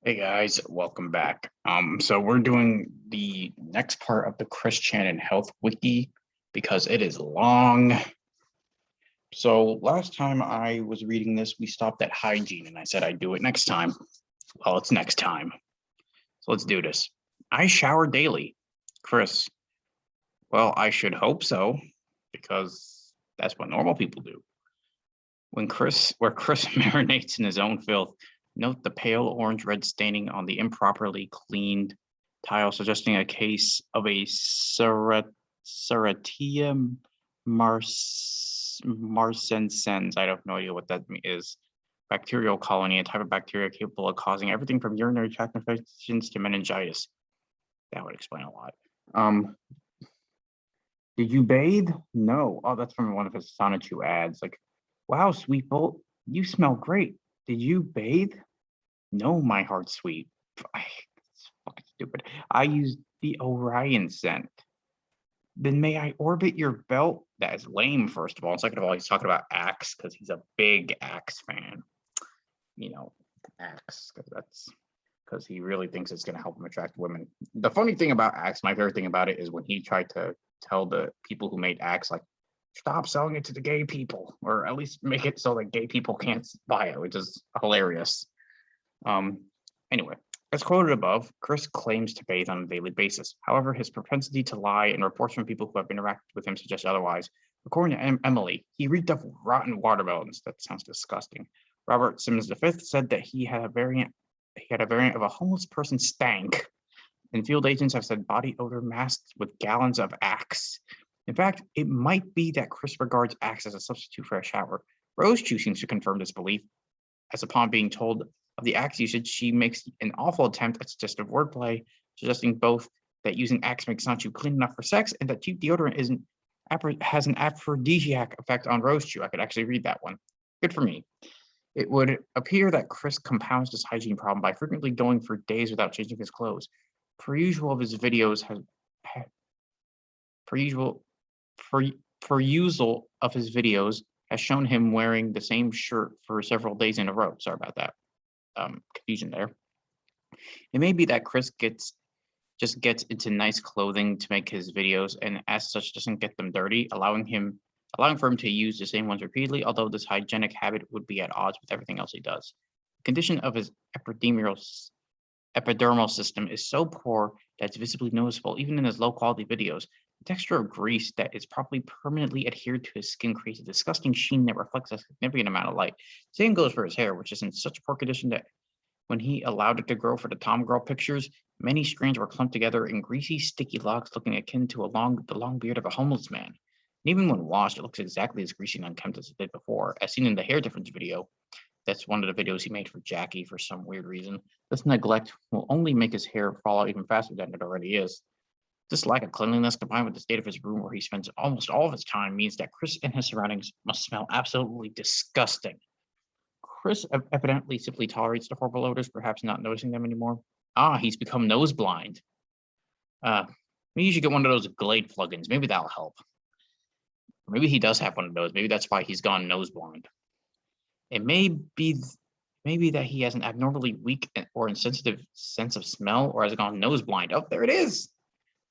Hey guys, welcome back. So we're doing the next part of the Chris Channon Health Wiki because it is long. So last time I was reading this, we stopped at hygiene and I said I'd do it next time. Well, it's next time. So let's do this. I shower daily. Chris, well, I should hope so because that's what normal people do. Where Chris marinates in his own filth, note the pale orange-red staining on the improperly cleaned tile, suggesting a case of a Serratia marcescens. I have no idea what that is. Bacterial colony, a type of bacteria capable of causing everything from urinary tract infections to meningitis. That would explain a lot. Did you bathe? No. Oh, that's from one of his Sonichu ads. Like, wow, sweet bolt, you smell great. Did you bathe? No, my heart sweet. It's fucking stupid. I used the Orion scent. Then may I orbit your belt? That is lame, first of all. Second of all, he's talking about Axe because he's a big Axe fan. You know, Axe, because he really thinks it's going to help him attract women. The funny thing about Axe, my favorite thing about it is when he tried to tell the people who made Axe, like, stop selling it to the gay people, or at least make it so that gay people can't buy it, which is hilarious. Anyway, as quoted above, Chris claims to bathe on a daily basis. However, his propensity to lie and reports from people who have interacted with him suggest otherwise. According to Emily, he reeked of rotten watermelons. That sounds disgusting. Robert Simmons V said that he had a variant of a homeless person stank. And field agents have said body odor masked with gallons of Axe. In fact, it might be that Chris regards Axe as a substitute for a shower. Rose Chew seems to confirm this belief, as upon being told of the Axe usage, she makes an awful attempt at suggestive wordplay, suggesting both that using Axe makes Sonichu clean enough for sex and that cheap deodorant has an aphrodisiac effect on Rose Chew. I could actually read that one. Good for me. It would appear that Chris compounds this hygiene problem by frequently going for days without changing his clothes. Per usual of his videos has shown him wearing the same shirt for several days in a row. Sorry about that. Confusion there. It may be that Chris just gets into nice clothing to make his videos, and as such doesn't get them dirty, allowing for him to use the same ones repeatedly, although this hygienic habit would be at odds with everything else he does. The condition of his epidermal system is so poor that it's visibly noticeable, even in his low-quality videos. The texture of grease that is properly permanently adhered to his skin creates a disgusting sheen that reflects a significant amount of light. Same goes for his hair, which is in such poor condition that when he allowed it to grow for the Tom Girl pictures, many strands were clumped together in greasy, sticky locks looking akin to the long beard of a homeless man. And even when washed, it looks exactly as greasy and unkempt as it did before, as seen in the hair difference video. That's one of the videos he made for Jackie for some weird reason. This neglect will only make his hair fall out even faster than it already is. This lack of cleanliness, combined with the state of his room where he spends almost all of his time, means that Chris and his surroundings must smell absolutely disgusting. Chris evidently simply tolerates the horrible odors, perhaps not noticing them anymore. He's become nose blind. Maybe you should get one of those Glade plugins. Maybe that'll help. Maybe he does have one of those. Maybe that's why he's gone nose blind. It may be that he has an abnormally weak or insensitive sense of smell, or has gone nose blind. Oh, there it is.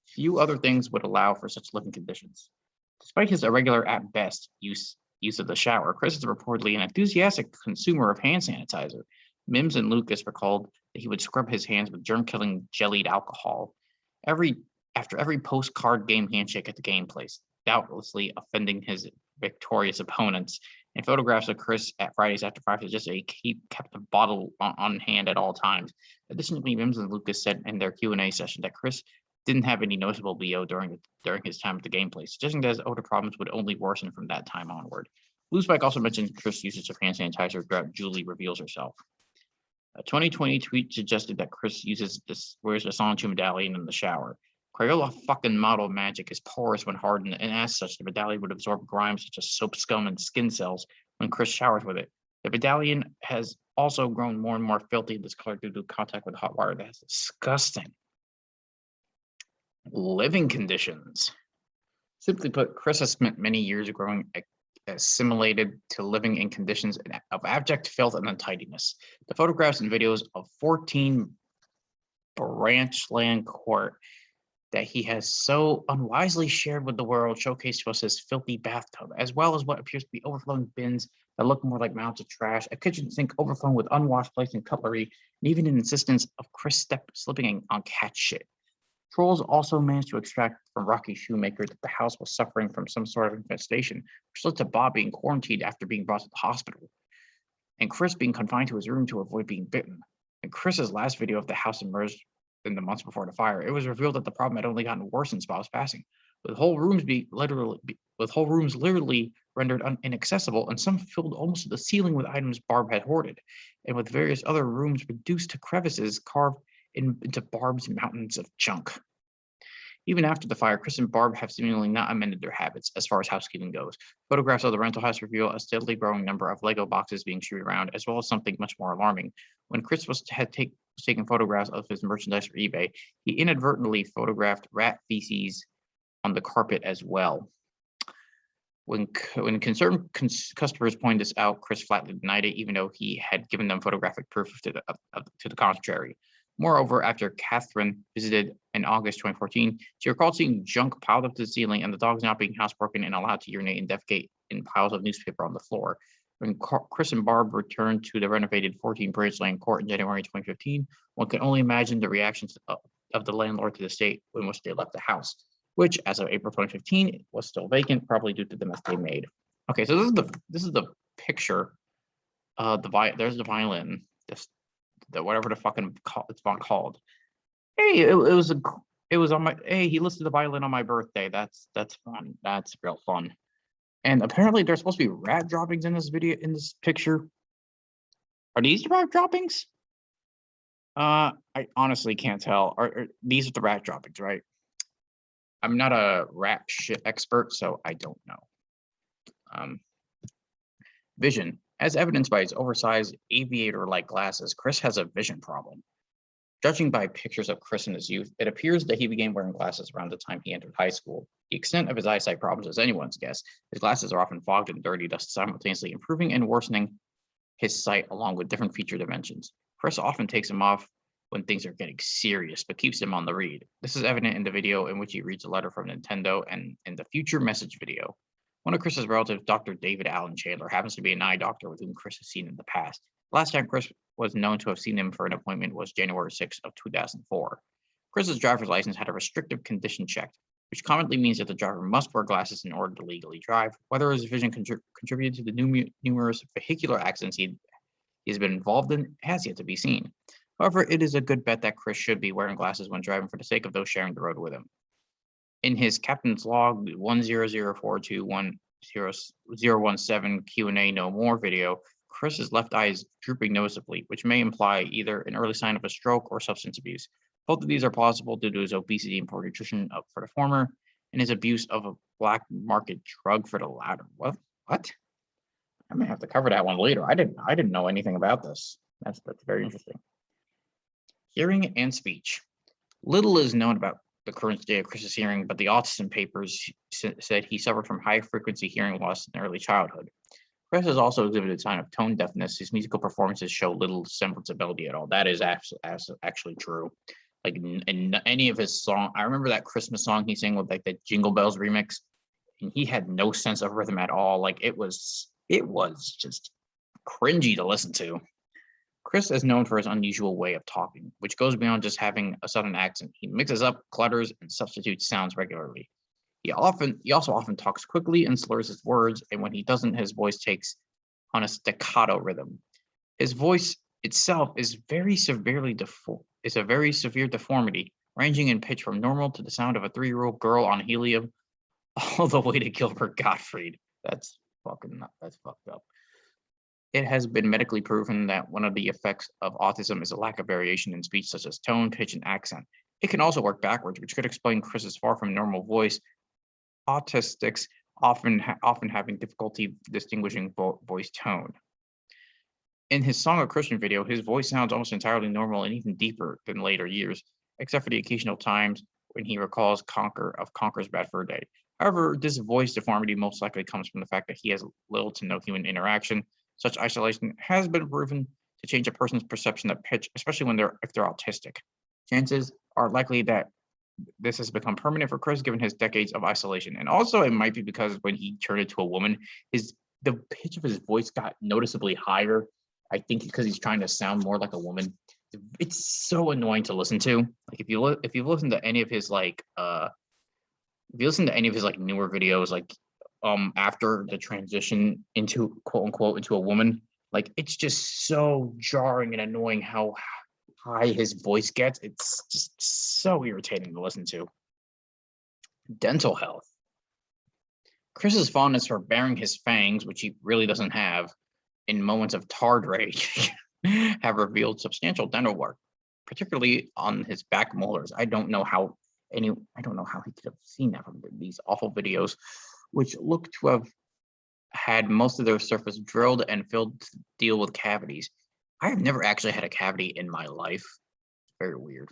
Few other things would allow for such living conditions. Despite his irregular at best use of the shower, Chris is reportedly an enthusiastic consumer of hand sanitizer. Mims and Lucas recalled that he would scrub his hands with germ-killing jellied alcohol after every postcard game handshake at the game place, doubtlessly offending his victorious opponents. And photographs of Chris at Fridays After Five suggest that he kept a bottle on hand at all times. Additionally, Mims and Lucas said in their Q&A session that Chris didn't have any noticeable BO during his time at the gameplay, suggesting that his odor problems would only worsen from that time onward. Blue Spike also mentioned Chris' usage of hand sanitizer throughout Julie reveals herself. A 2020 tweet suggested that Chris wears a Sonichu medallion in the shower. Crayola fucking model magic is porous when hardened, and as such, the medallion would absorb grime such as soap scum and skin cells when Chris showers with it. The medallion has also grown more and more filthy and discolored due to contact with hot water. That's disgusting. Living conditions. Simply put, Chris has spent many years growing assimilated to living in conditions of abject filth and untidiness. The photographs and videos of 14 Branchland Court that he has so unwisely shared with the world showcase to us his filthy bathtub, as well as what appears to be overflowing bins that look more like mounds of trash, a kitchen sink overflowing with unwashed plates and cutlery, and even an insistence of Chris slipping on cat shit. Trolls also managed to extract from Rocky Shoemaker that the house was suffering from some sort of infestation, which led to Bob being quarantined after being brought to the hospital, and Chris being confined to his room to avoid being bitten. In Chris's last video of the house emerged in the months before the fire, it was revealed that the problem had only gotten worse since Bob's passing, with whole rooms literally rendered inaccessible, and some filled almost to the ceiling with items Barb had hoarded, and with various other rooms reduced to crevices carved into Barb's mountains of junk. Even after the fire, Chris and Barb have seemingly not amended their habits as far as housekeeping goes. Photographs of the rental house reveal a steadily growing number of Lego boxes being strewn around, as well as something much more alarming. When Chris was taking photographs of his merchandise for eBay, he inadvertently photographed rat feces on the carpet as well. When concerned customers pointed this out, Chris flatly denied it, even though he had given them photographic proof to the contrary. Moreover, after Catherine visited in August 2014, she recalled seeing junk piled up to the ceiling and the dogs not being housebroken and allowed to urinate and defecate in piles of newspaper on the floor. When Chris and Barb returned to the renovated 14 Branchland Court in January 2015, one can only imagine the reactions of the landlord to the state in which they left the house, which, as of April 2015, was still vacant, probably due to the mess they made. Okay, so this is the picture. There's the violin. The whatever the fucking it's called. Hey, it was on my. Hey, he listed the violin on my birthday. That's fun. That's real fun. And apparently, there's supposed to be rat droppings in this picture. Are these rat droppings? I honestly can't tell. Are these are the rat droppings, right? I'm not a rat shit expert, so I don't know. Vision. As evidenced by his oversized aviator-like glasses, Chris has a vision problem. Judging by pictures of Chris in his youth, it appears that he began wearing glasses around the time he entered high school. The extent of his eyesight problems is anyone's guess. His glasses are often fogged and dirty, thus simultaneously improving and worsening his sight along with different feature dimensions. Chris often takes them off when things are getting serious, but keeps them on the read. This is evident in the video in which he reads a letter from Nintendo and in the future message video. One of Chris's relatives, Dr. David Allen Chandler, happens to be an eye doctor with whom Chris has seen in the past. Last time Chris was known to have seen him for an appointment was January 6th of 2004. Chris's driver's license had a restrictive condition check, which commonly means that the driver must wear glasses in order to legally drive. Whether his vision contributed to the numerous vehicular accidents he has been involved in has yet to be seen. However, it is a good bet that Chris should be wearing glasses when driving for the sake of those sharing the road with him. In his Captain's Log 100421017 Q&A No More video, Chris's left eye is drooping noticeably, which may imply either an early sign of a stroke or substance abuse. Both of these are plausible due to his obesity and poor nutrition for the former, and his abuse of a black market drug for the latter. What? I may have to cover that one later. I didn't know anything about this. That's very interesting. Hearing and speech. Little is known about the current state of Chris's hearing, but the autism papers said he suffered from high-frequency hearing loss in early childhood. Chris has also exhibited sign of tone deafness. His musical performances show little semblance of ability at all. That is actually true. Like in any of his song, I remember that Christmas song he sang with like the Jingle Bells remix, and he had no sense of rhythm at all. Like it was just cringy to listen to. Chris is known for his unusual way of talking, which goes beyond just having a southern accent. He mixes up, clutters, and substitutes sounds regularly. He also often talks quickly and slurs his words, and when he doesn't, his voice takes on a staccato rhythm. His voice itself is a very severe deformity, ranging in pitch from normal to the sound of a 3-year-old girl on helium, all the way to Gilbert Gottfried. That's fucked up. It has been medically proven that one of the effects of autism is a lack of variation in speech, such as tone, pitch, and accent. It can also work backwards, which could explain Chris's far from normal voice. Autistics often having difficulty distinguishing voice tone. In his Song of Christian video, his voice sounds almost entirely normal and even deeper than later years, except for the occasional times when he recalls Conker's Bad Fur Day. However, this voice deformity most likely comes from the fact that he has little to no human interaction. Such isolation has been proven to change a person's perception of pitch, especially if they're autistic. Chances are likely that this has become permanent for Chris given his decades of isolation. And also it might be because when he turned into a woman, the pitch of his voice got noticeably higher. I think because he's trying to sound more like a woman. It's so annoying to listen to. Like if you listen to any of his if you listen to any of his like newer videos, like after the transition into quote unquote into a woman, like it's just so jarring and annoying how high his voice gets. It's just so irritating to listen to. Dental health. Chris's fondness for baring his fangs, which he really doesn't have, in moments of tarred rage, have revealed substantial dental work, particularly on his back molars. I don't know how he could have seen that from these awful videos, which look to have had most of their surface drilled and filled to deal with cavities. I have never actually had a cavity in my life. Very weird.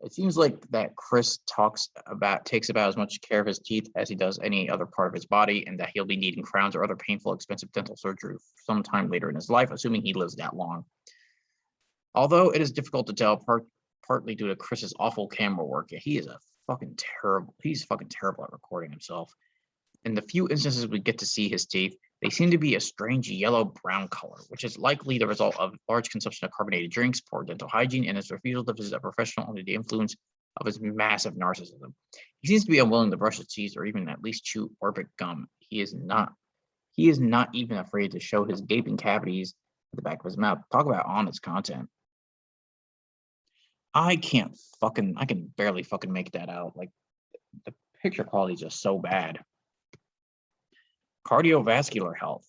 It seems like that Chris takes about as much care of his teeth as he does any other part of his body, and that he'll be needing crowns or other painful, expensive dental surgery sometime later in his life, assuming he lives that long. Although it is difficult to tell, partly due to Chris's awful camera work, he's fucking terrible at recording himself. In the few instances we get to see his teeth, they seem to be a strange yellow-brown color, which is likely the result of large consumption of carbonated drinks, poor dental hygiene, and his refusal to visit a professional under the influence of his massive narcissism. He seems to be unwilling to brush his teeth or even at least chew orbit gum. He is not even afraid to show his gaping cavities at the back of his mouth. Talk about honest content. I can barely fucking make that out. Like the picture quality is just so bad. Cardiovascular health.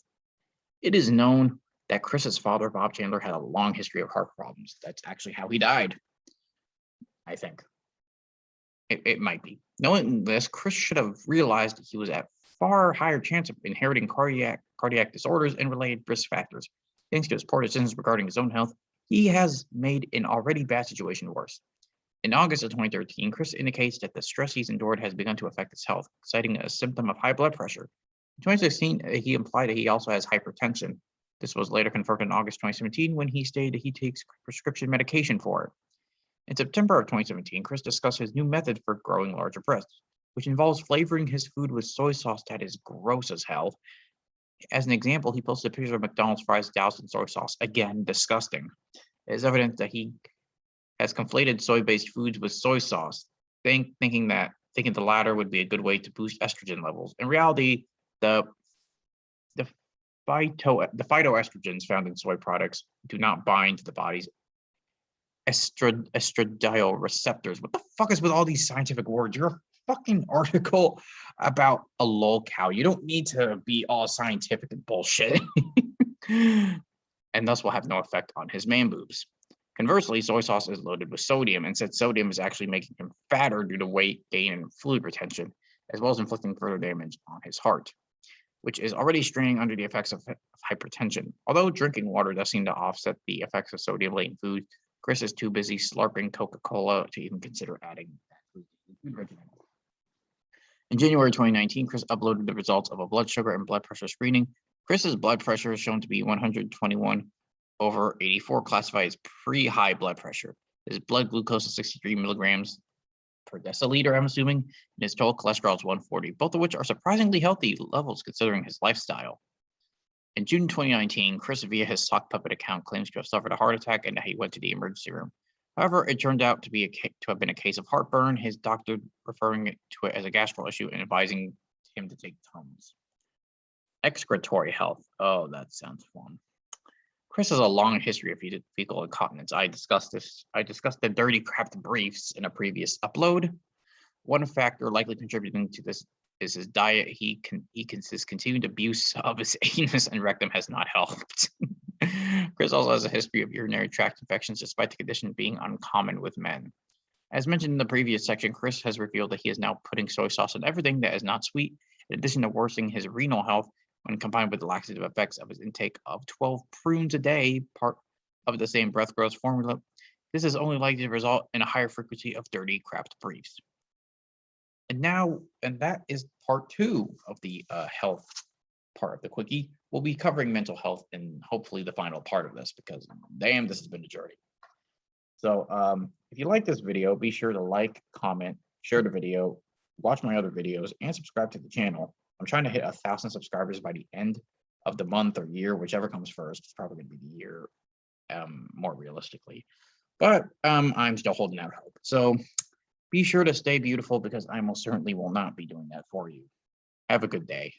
It is known that Chris's father, Bob Chandler, had a long history of heart problems. That's actually how he died, I think. It might be. Knowing this, Chris should have realized that he was at far higher chance of inheriting cardiac disorders and related risk factors. Thanks to his poor decisions regarding his own health, he has made an already bad situation worse. In August of 2013, Chris indicates that the stress he's endured has begun to affect his health, citing a symptom of high blood pressure. In 2016, he implied that he also has hypertension. This was later confirmed in August 2017 when he stated that he takes prescription medication for it. In September of 2017, Chris discussed his new method for growing larger breasts, which involves flavoring his food with soy sauce that is gross as hell. As an example, he posted pictures of McDonald's fries doused in soy sauce. Again, disgusting. It is evident that he has conflated soy-based foods with soy sauce, thinking the latter would be a good way to boost estrogen levels. In reality, the phytoestrogens found in soy products do not bind to the body's estradiol receptors. What the fuck is with all these scientific words? You're a fucking article about a lol cow. You don't need to be all scientific and bullshit. And thus will have no effect on his man boobs. Conversely, soy sauce is loaded with sodium, and said sodium is actually making him fatter due to weight gain and fluid retention, as well as inflicting further damage on his heart, which is already straining under the effects of hypertension. Although drinking water does seem to offset the effects of sodium-laden food, Chris is too busy slurping Coca-Cola to even consider adding that to his food regimen. In January 2019, Chris uploaded the results of a blood sugar and blood pressure screening. Chris's blood pressure is shown to be 121/84, classified as pre-high blood pressure. His blood glucose is 63 milligrams per deciliter, I'm assuming, and his total cholesterol is 140, both of which are surprisingly healthy levels considering his lifestyle. In June 2019, Chris, via his sock puppet account, claims to have suffered a heart attack and that he went to the emergency room. However, it turned out to have been a case of heartburn, his doctor referring to it as a gastro issue and advising him to take Tums. Excretory health. Oh, that sounds fun. Chris has a long history of fecal incontinence. I discussed the dirty crap briefs in a previous upload. One factor likely contributing to this is his diet. His continued abuse of his anus and rectum has not helped. Chris also has a history of urinary tract infections, despite the condition being uncommon with men. As mentioned in the previous section, Chris has revealed that he is now putting soy sauce on everything that is not sweet, in addition to worsening his renal health when combined with the laxative effects of his intake of 12 prunes a day, part of the same breath growth formula. This is only likely to result in a higher frequency of dirty crapped briefs. And that is part 2 of the health part of the quickie. We'll be covering mental health in hopefully the final part of this because damn, this has been a journey. So if you like this video, be sure to like, comment, share the video, watch my other videos, and subscribe to the channel. I'm trying to hit 1,000 subscribers by the end of the month or year, whichever comes first. It's probably going to be the year, more realistically. But I'm still holding out hope. So be sure to stay beautiful because I most certainly will not be doing that for you. Have a good day.